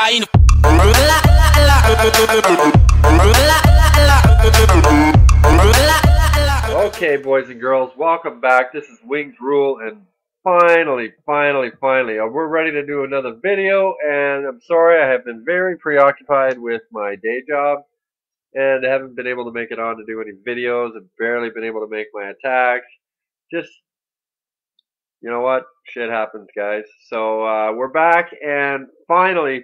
caindo. Okay, boys and girls, welcome back. This is Wings Rule, and finally, we're ready to do another video. And I'm sorry, I have been very preoccupied with my day job, and I haven't been able to make it on to do any videos, and barely been able to make my attacks. Just, you know what? Shit happens, guys. So we're back, and finally,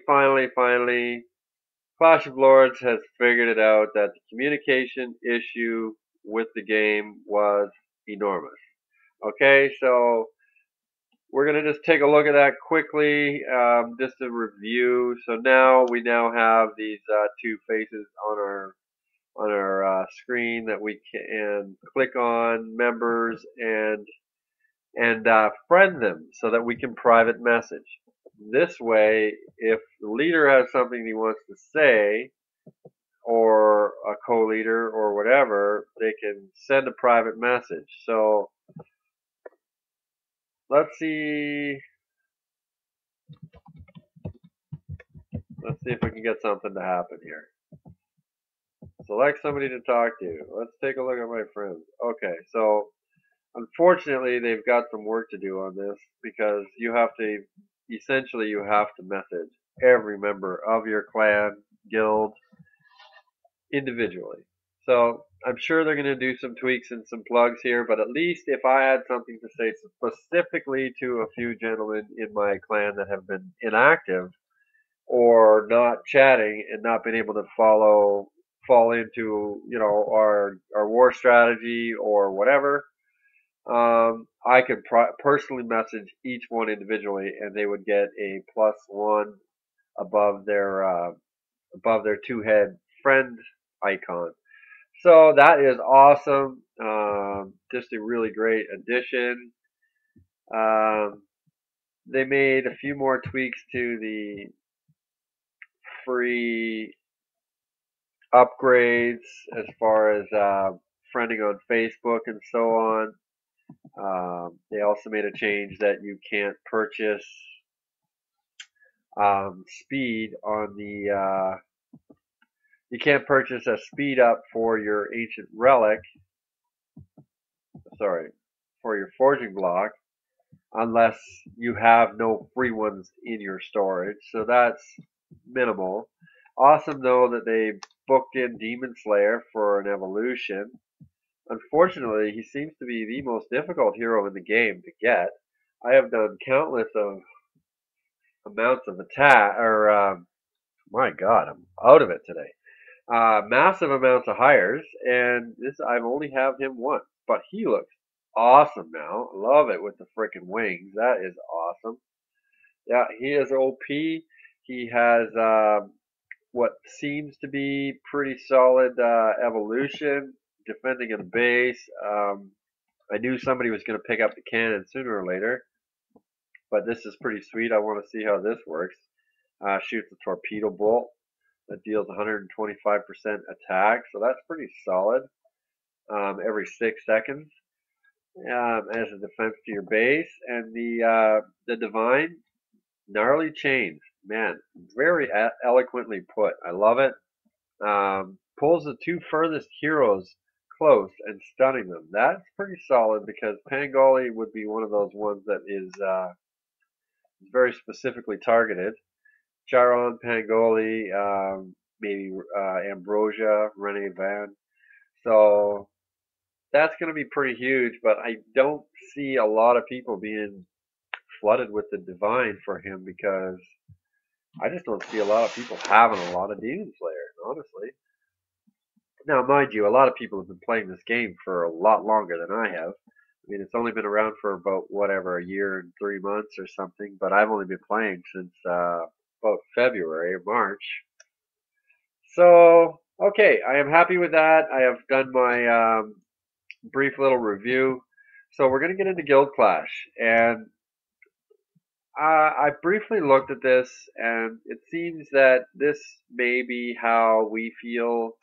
Clash of Lords has figured it out that the communication issue with the game was enormous. Okay, so we're gonna just take a look at that quickly, just a review. So we now have these two faces on our screen that we can click on, members, and friend them so that we can private message. This way, if the leader has something he wants to say, or a co-leader or whatever, they can send a private message. So let's see if we can get something to happen here. Select somebody to talk to. Let's take a look at my friends. Okay, so unfortunately they've got some work to do on this, because you have to message every member of your clan, guild, individually. So I'm sure they're going to do some tweaks and some plugs here, but at least if I had something to say specifically to a few gentlemen in my clan that have been inactive or not chatting and not been able to fall into, you know, our war strategy or whatever, I could personally message each one individually, and they would get a +1 above their two-head friend icon. So that is awesome. Just a really great addition. They made a few more tweaks to the free upgrades as far as friending on Facebook and so on. They also made a change that you can't purchase speed on the you can't purchase a speed up for your ancient relic, for your forging block, unless you have no free ones in your storage. So that's minimal. Awesome though that they booked in Demon Slayer for an evolution. Unfortunately, he seems to be the most difficult hero in the game to get. I have done countless of amounts of attack, or my God, I'm out of it today. Massive amounts of hires, and I've only have him once, but he looks awesome now. Love it with the freaking wings. That is awesome. Yeah, he is OP. He has what seems to be pretty solid evolution, defending in a base. I knew somebody was going to pick up the cannon sooner or later, but this is pretty sweet. I want to see how this works. Shoots a torpedo bolt that deals 125% attack, so that's pretty solid. Every 6 seconds, as a defense to your base. And the divine gnarly chains, man, very eloquently put. I love it. Pulls the two furthest heroes close and stunning them. That's pretty solid, because Pangoli would be one of those ones that is very specifically targeted. Charon, Pangoli, maybe Ambrosia, Rene Van. So that's going to be pretty huge, but I don't see a lot of people being flooded with the divine for him, because I just don't see a lot of people having a lot of Demon Slayers, honestly. Now, mind you, a lot of people have been playing this game for a lot longer than I have. I mean, it's only been around for about, whatever, a year and 3 months or something, but I've only been playing since about February or March. So, okay, I am happy with that. I have done my brief little review. So we're going to get into Guild Clash, and I briefly looked at this, and it seems that this may be how we feel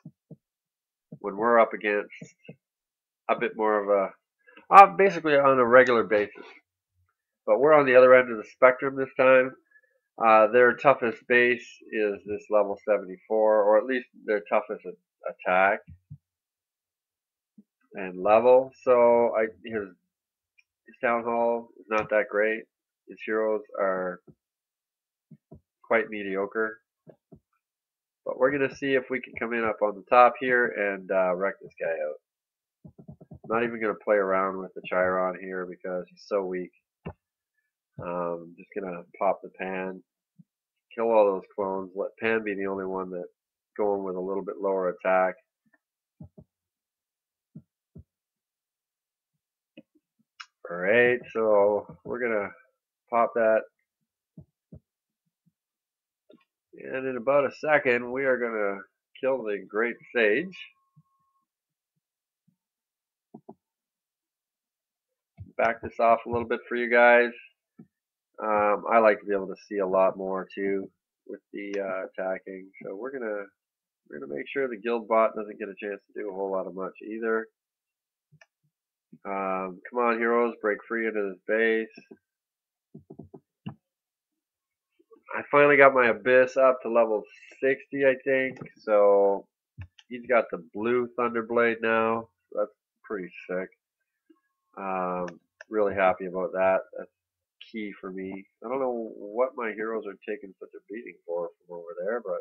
when we're up against a bit more of a, basically on a regular basis. But we're on the other end of the spectrum this time. Their toughest base is this level 74, or at least their toughest attack and level. So his town hall is not that great. His heroes are quite mediocre. But we're going to see if we can come in up on the top here and wreck this guy out. I'm not even going to play around with the Chiron here because he's so weak. Just going to pop the Pan, kill all those clones, let Pan be the only one that going with a little bit lower attack. Alright, so we're going to pop that. And in about a second, we are going to kill the Great Sage. Back this off a little bit for you guys. I like to be able to see a lot more too with the attacking. So we're gonna make sure the guild bot doesn't get a chance to do a whole lot of much either. Come on, heroes, break free into this base. I finally got my Abyss up to level 60, I think. So he's got the blue Thunderblade now. So that's pretty sick. Really happy about that. That's key for me. I don't know what my heroes are taking such a beating for from over there, but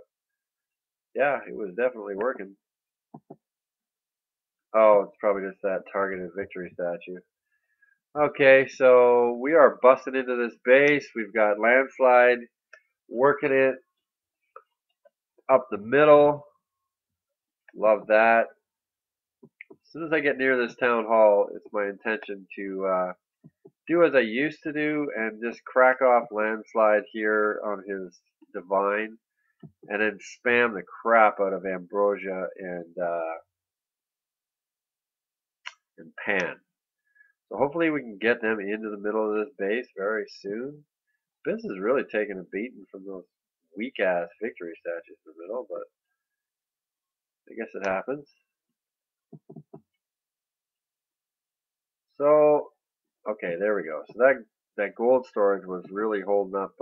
yeah, it was definitely working. Oh, it's probably just that targeted victory statue. Okay, so we are busting into this base. We've got Landslide working it up the middle. Love that. As soon as I get near this town hall, it's my intention to do as I used to do and just crack off Landslide here on his Divine and then spam the crap out of Ambrosia and Pan. So hopefully we can get them into the middle of this base very soon. This is really taking a beating from those weak-ass victory statues in the middle, but I guess it happens. So, okay, there we go. So that gold storage was really holding up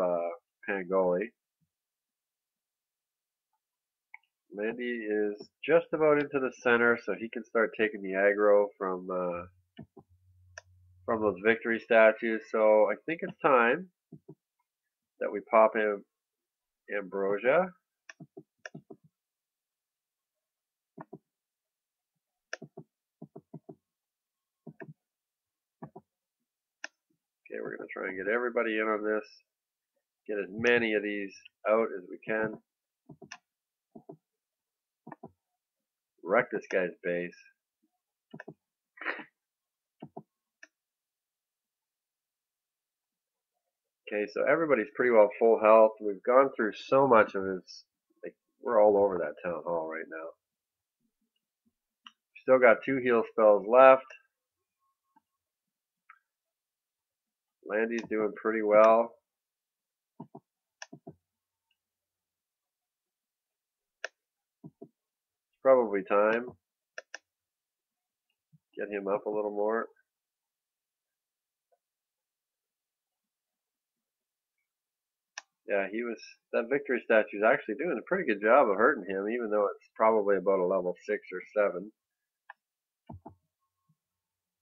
Pangoli. Landy is just about into the center, so he can start taking the aggro from those victory statues. So I think it's time that we pop him Ambrosia. Okay, we're going to try and get everybody in on this. Get as many of these out as we can. Wreck this guy's base. Okay, so everybody's pretty well full health. We've gone through so much of his, like, we're all over that town hall right now. Still got 2 heal spells left. Landy's doing pretty well. It's probably time. Get him up a little more. Yeah, that victory statue is actually doing a pretty good job of hurting him, even though it's probably about a level 6 or 7.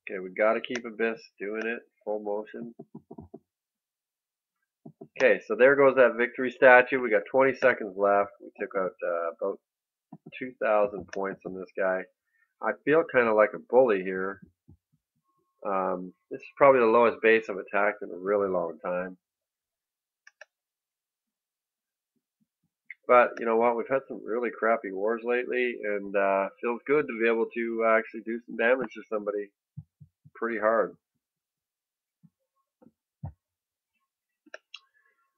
Okay, we got to keep Abyss doing it, full motion. Okay, so there goes that victory statue. We got 20 seconds left. We took out about 2,000 points on this guy. I feel kind of like a bully here. This is probably the lowest base I've attacked in a really long time. But you know what? We've had some really crappy wars lately, and feels good to be able to actually do some damage to somebody pretty hard.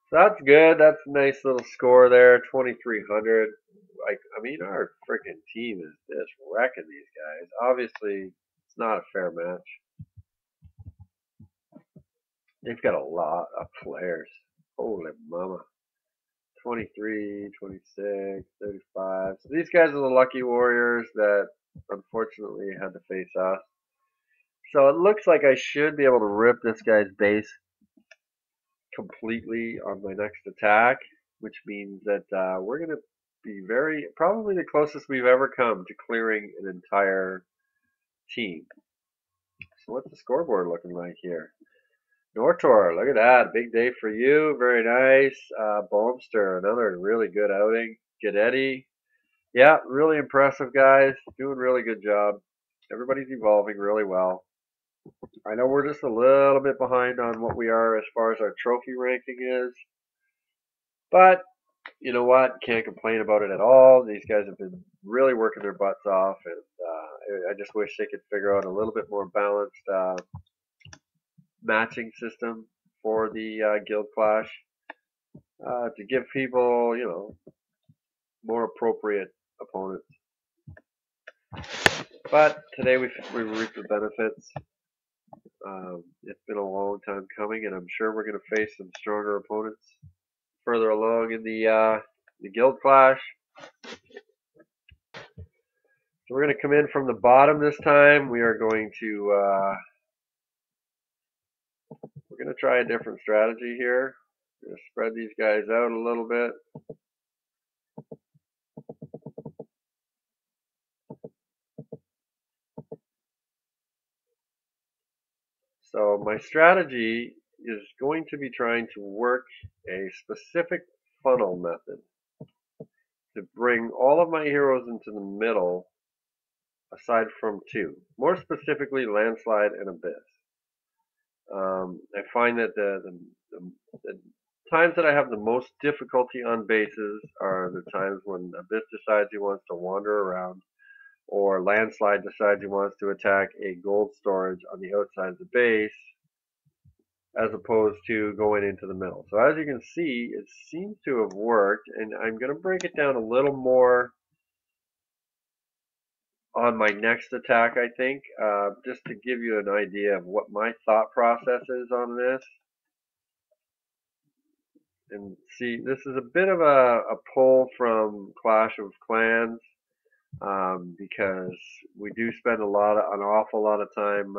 So that's good. That's a nice little score there, 2,300. Like, I mean, our freaking team is just wrecking these guys. Obviously, it's not a fair match. They've got a lot of players. Holy mama. 23, 26, 35. So these guys are the lucky warriors that unfortunately had to face us. So it looks like I should be able to rip this guy's base completely on my next attack, which means that we're going to be probably the closest we've ever come to clearing an entire team. So what's the scoreboard looking like here? Nortor, look at that. Big day for you. Very nice. Bohmster, another really good outing. Gadetti. Yeah, really impressive, guys. Doing really good job. Everybody's evolving really well. I know we're just a little bit behind on what we are as far as our trophy ranking is. But, you know what? Can't complain about it at all. These guys have been really working their butts off. And I just wish they could figure out a little bit more balanced matching system for the guild clash to give people, more appropriate opponents. But today we reaped the benefits. It's been a long time coming, and I'm sure we're going to face some stronger opponents further along in the guild clash. So we're going to come in from the bottom this time. We are going to try a different strategy here. We're going to spread these guys out a little bit. So my strategy is going to be trying to work a specific funnel method to bring all of my heroes into the middle, aside from two. More specifically, Landslide and Abyss. I find that the times that I have the most difficulty on bases are the times when Abyss decides he wants to wander around, or Landslide decides he wants to attack a gold storage on the outside of the base, as opposed to going into the middle. So as you can see, it seems to have worked, and I'm going to break it down a little more on my next attack, I think, just to give you an idea of what my thought process is on this. And see, this is a bit of a pull from Clash of Clans, because we do spend an awful lot of time.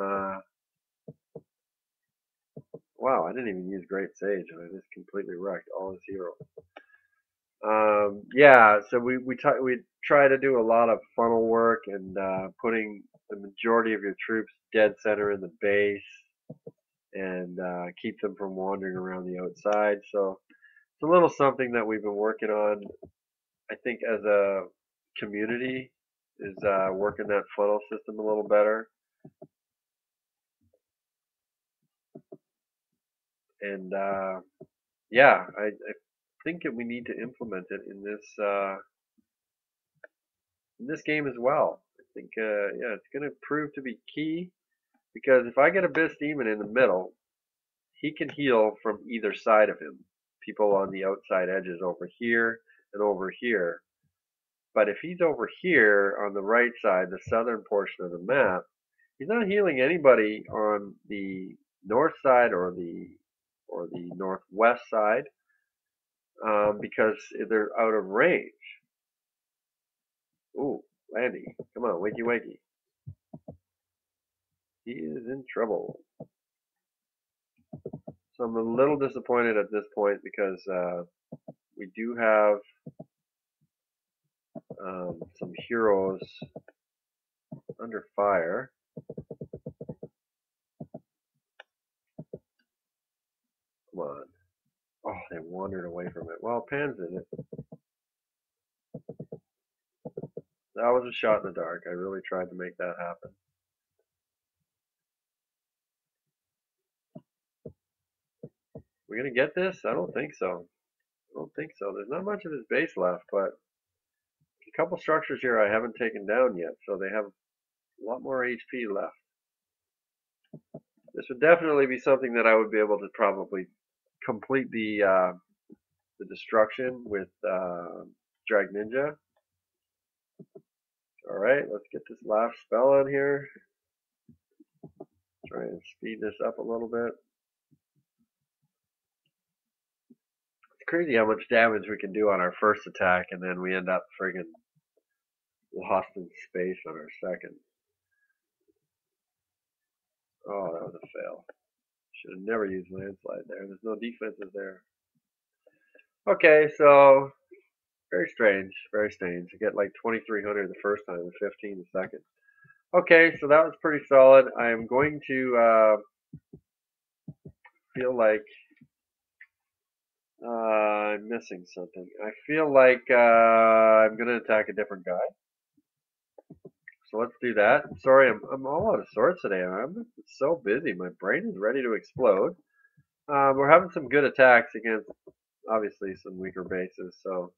Wow, I didn't even use Great Sage, and I just completely wrecked all his heroes. Yeah, so we try to do a lot of funnel work and putting the majority of your troops dead center in the base and keep them from wandering around the outside. So it's a little something that we've been working on, I think, as a community, is working that funnel system a little better. And yeah, I think that we need to implement it in this game as well. I think yeah, it's going to prove to be key, because if I get Abyss Demon in the middle, he can heal from either side of him. People on the outside edges over here and over here. But if he's over here on the right side, the southern portion of the map, he's not healing anybody on the north side or the northwest side, because they're out of range. Ooh, Landy, come on, wakey wakey. He is in trouble. So I'm a little disappointed at this point, because we do have some heroes under fire. Come on. Oh, they wandered away from it. Well, Pan's in it. That was a shot in the dark. I really tried to make that happen. We gonna get this? I don't think so. I don't think so. There's not much of his base left, but a couple structures here I haven't taken down yet, so they have a lot more HP left. This would definitely be something that I would be able to probably complete the destruction with Drag Ninja. Alright, let's get this last spell on here. Try and speed this up a little bit. It's crazy how much damage we can do on our first attack, and then we end up friggin' lost in space on our second. Oh, that was a fail. Should have never used landslide there. There's no defenses there. Okay, so very strange, very strange. You get like 2,300 the first time and 15 the second. Okay, so that was pretty solid. I am going to feel like I'm missing something. I feel like I'm going to attack a different guy. So let's do that. Sorry, I'm all out of sorts today. I'm so busy. My brain is ready to explode. We're having some good attacks against, obviously, some weaker bases. So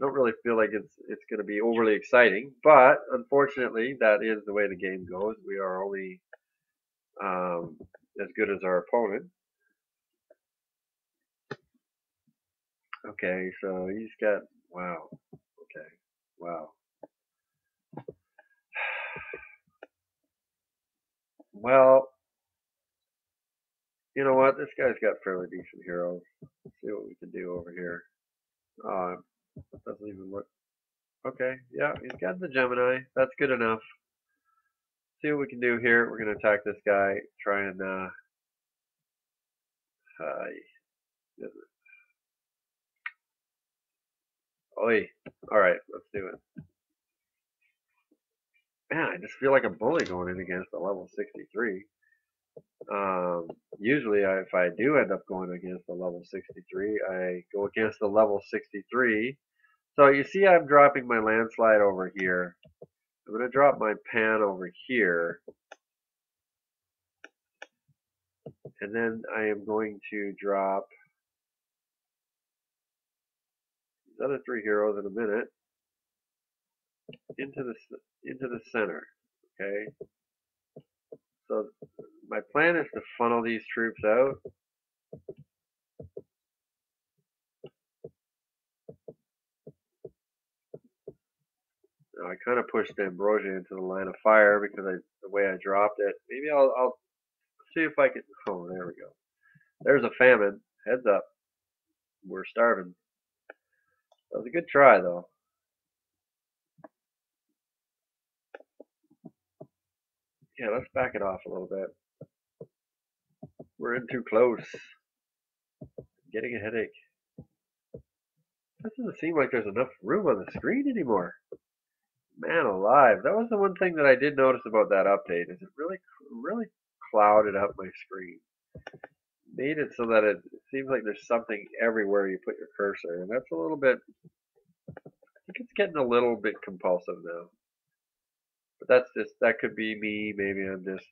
I don't really feel like it's going to be overly exciting. But unfortunately, that is the way the game goes. We are only as good as our opponent. Okay, so he's got, wow. Okay, wow. Well, you know what? This guy's got fairly decent heroes. Let's see what we can do over here. Doesn't even look. Okay, yeah, he's got the Gemini. That's good enough. See what we can do here. We're going to attack this guy. Try and, oi. Alright, let's do it. Man, I just feel like a bully going in against a level 63. Usually, if I do end up going against a level 63, I go against the level 63. So you see I'm dropping my landslide over here. I'm going to drop my pan over here. And then I am going to drop these other three heroes in a minute into the center. Okay. So my plan is to funnel these troops out. Now I kind of pushed Ambrosia into the line of fire because the way I dropped it. Maybe I'll see if I can. Oh, there we go. There's a famine. Heads up. We're starving. That was a good try, though. Yeah, let's back it off a little bit. We're in too close. Getting a headache. This doesn't seem like there's enough room on the screen anymore. Man alive. That was the one thing that I did notice about that update, is it really clouded up my screen. Made it so that it seems like there's something everywhere you put your cursor, and that's a little bit, I think it's getting a little bit compulsive now. But that could be me. Maybe I'm just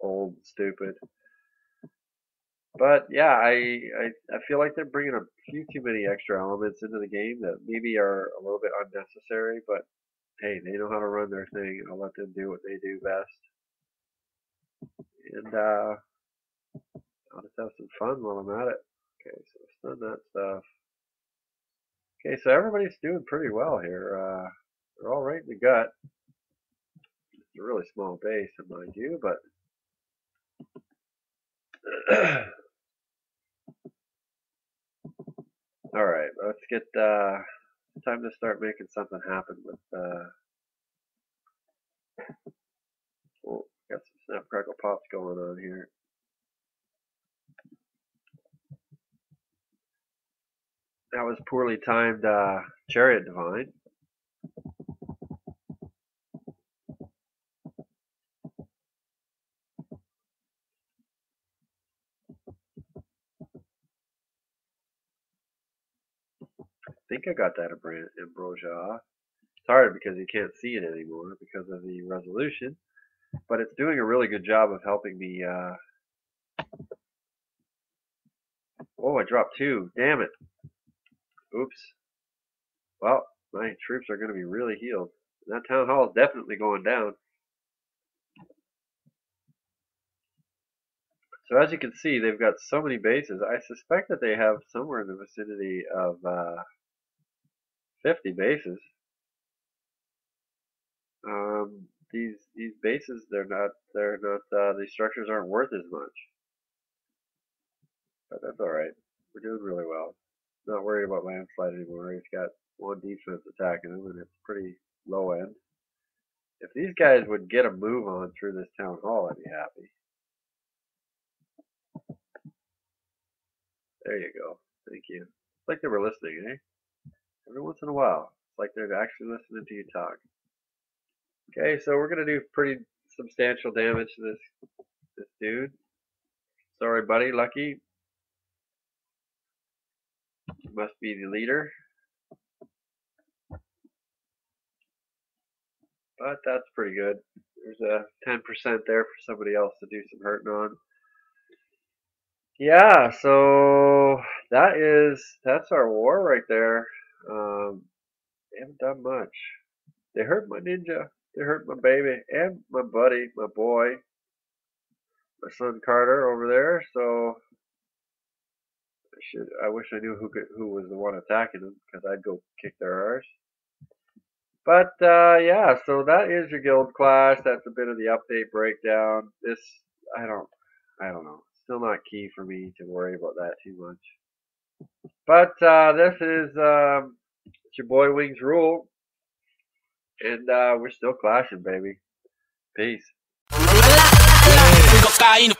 old and stupid. But yeah, I feel like they're bringing a few too many extra elements into the game that maybe are a little bit unnecessary. But hey, they know how to run their thing. I'll let them do what they do best, and I'll just have some fun while I'm at it. Okay, so stun that stuff. Okay, so everybody's doing pretty well here. They're all right in the gut. It's a really small base, mind you, but all right, let's get time to start making something happen with. Oh, got some snap crackle pops going on here. That was poorly timed Chariot Divine. I think I got that Ambrosia off. It's hard because you can't see it anymore because of the resolution, but it's doing a really good job of helping me. Oh, I dropped two. Damn it. Oops. Well, my troops are going to be really healed. That town hall is definitely going down. So as you can see, they've got so many bases. I suspect that they have somewhere in the vicinity of 50 bases. These bases, these structures aren't worth as much. But that's all right. We're doing really well. Not worried about landslide anymore. He's got one defense attacking him, and it's pretty low end. If these guys would get a move on through this town hall, I'd be happy. There you go. Thank you. It's like they were listening, eh? Every once in a while. It's like they're actually listening to you talk. Okay, so we're gonna do pretty substantial damage to this dude. Sorry, buddy. Lucky. You must be the leader. But that's pretty good. There's a 10% there for somebody else to do some hurting on. Yeah, so that's our war right there. They haven't done much. They hurt my ninja. They hurt my baby and my buddy, my boy, my son Carter over there. So I wish I knew who was the one attacking them because I'd go kick their arse. But yeah, so that is your guild class. That's a bit of the update breakdown. This I don't know. Still not key for me to worry about that too much. But this is it's your boy Wings Rule, and we're still clashing, baby. Peace. Cocaína.